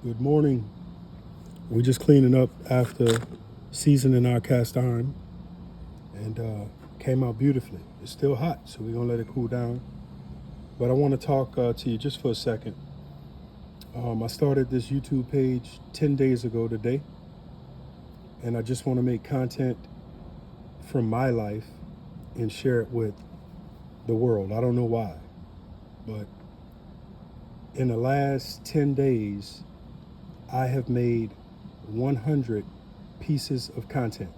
Good morning. We're just cleaning up after seasoning our cast iron and came out beautifully. It's still hot, so we're gonna let it cool down. But I want to talk to you just for a second. I started this YouTube page 10 days ago today, and I just want to make content from my life and share it with the world. I don't know why, but in the last 10 days, I have made 100 pieces of content.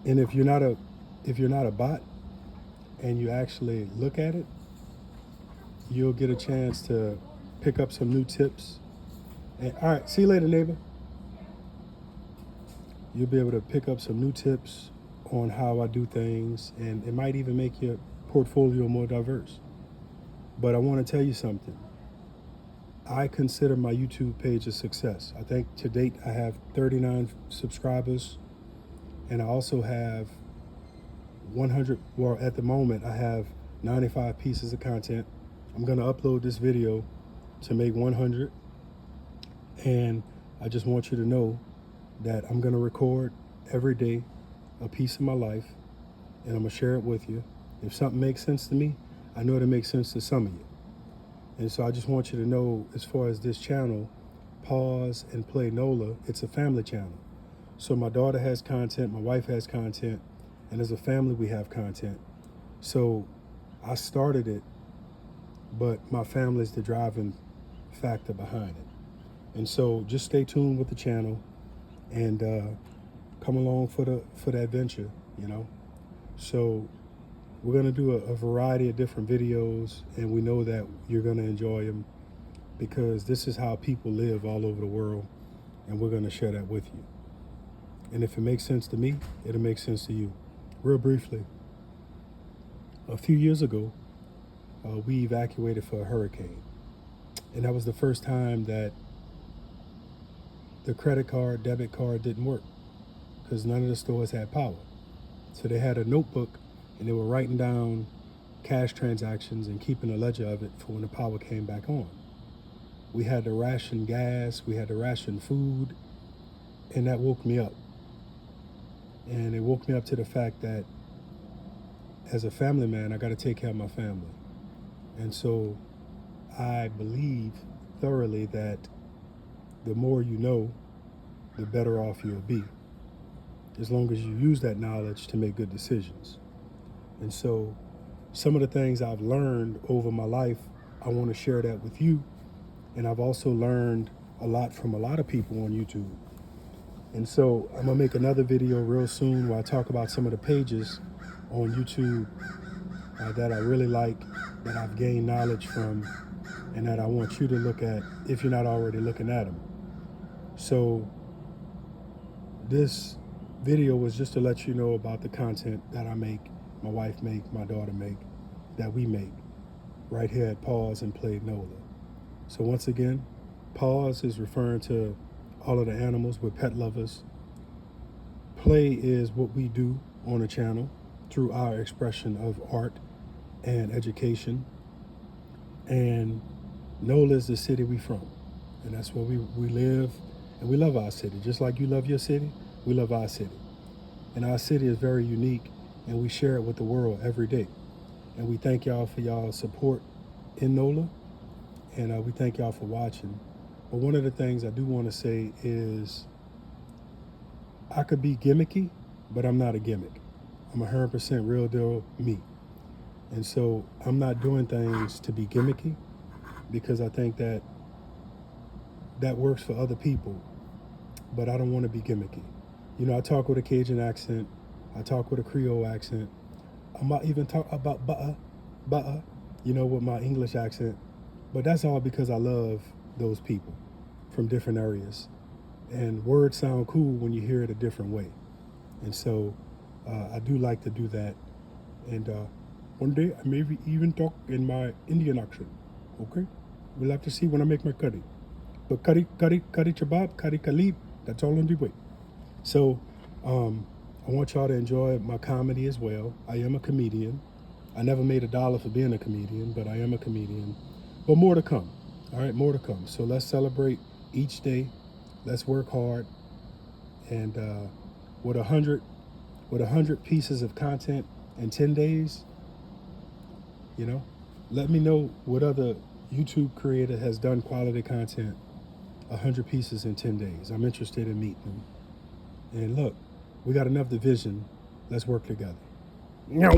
And if you're not a bot and you actually look at it, you'll get a chance to pick up some new tips. And all right, see you later, neighbor. You'll be able to pick up some new tips on how I do things, and it might even make your portfolio more diverse. But I want to tell you something. I consider my YouTube page a success. I think to date I have 39 subscribers, and I also have 100, well, at the moment I have 95 pieces of content. I'm going to upload this video to make 100, and I just want you to know that I'm going to record every day a piece of my life, and I'm going to share it with you. If something makes sense to me, I know it'll make sense to some of you. And so I just want you to know, as far as this channel, Pause and Play NOLA, it's a family channel. So my daughter has content, my wife has content, and as a family we have content. So I started it, but my family is the driving factor behind it. And so just stay tuned with the channel and come along for the adventure, you know. So we're gonna do a variety of different videos, and we know that you're gonna enjoy them because this is how people live all over the world, and we're gonna share that with you. And if it makes sense to me, it'll make sense to you. Real briefly, a few years ago, we evacuated for a hurricane, and that was the first time that the credit card, debit card didn't work because none of the stores had power. So they had a notebook and they were writing down cash transactions and keeping a ledger of it for when the power came back on. We had to ration gas, we had to ration food, and that woke me up. And it woke me up to the fact that as a family man, I got to take care of my family. And so I believe thoroughly that the more you know, the better off you'll be, as long as you use that knowledge to make good decisions. And so some of the things I've learned over my life, I want to share that with you. And I've also learned a lot from a lot of people on YouTube. And so I'm gonna make another video real soon where I talk about some of the pages on YouTube that I really like, that I've gained knowledge from, and that I want you to look at if you're not already looking at them. So this video was just to let you know about the content that I make, my wife make, my daughter make, that we make right here at Pause and Play NOLA. So once again, Pause is referring to all of the animals. We're pet lovers. Play is what we do on the channel through our expression of art and education. And NOLA is the city we from. And that's where we live, and we love our city. Just like you love your city, we love our city. And our city is very unique, and we share it with the world every day. And we thank y'all for y'all's support in NOLA, and we thank y'all for watching. But one of the things I do want to say is I could be gimmicky, but I'm not a gimmick. I'm 100% real deal me. And so I'm not doing things to be gimmicky because I think that works for other people, but I don't want to be gimmicky. You know, I talk with a Cajun accent. I talk with a Creole accent. I might even talk about butter, you know, with my English accent. But that's all because I love those people from different areas. And words sound cool when you hear it a different way. And so I do like to do that. And one day I may even talk in my Indian accent, okay? We'll have to see when I make my curry. But curry chabab, curry khalib, that's all on the way. So I want y'all to enjoy my comedy as well. I am a comedian. I never made $1 for being a comedian, but I am a comedian. But more to come. All right, more to come. So let's celebrate each day. Let's work hard. And with 100 pieces of content in 10 days, let me know what other YouTube creator has done quality content 100 pieces in 10 days. I'm interested in meeting them. And look, we got enough division. Let's work together.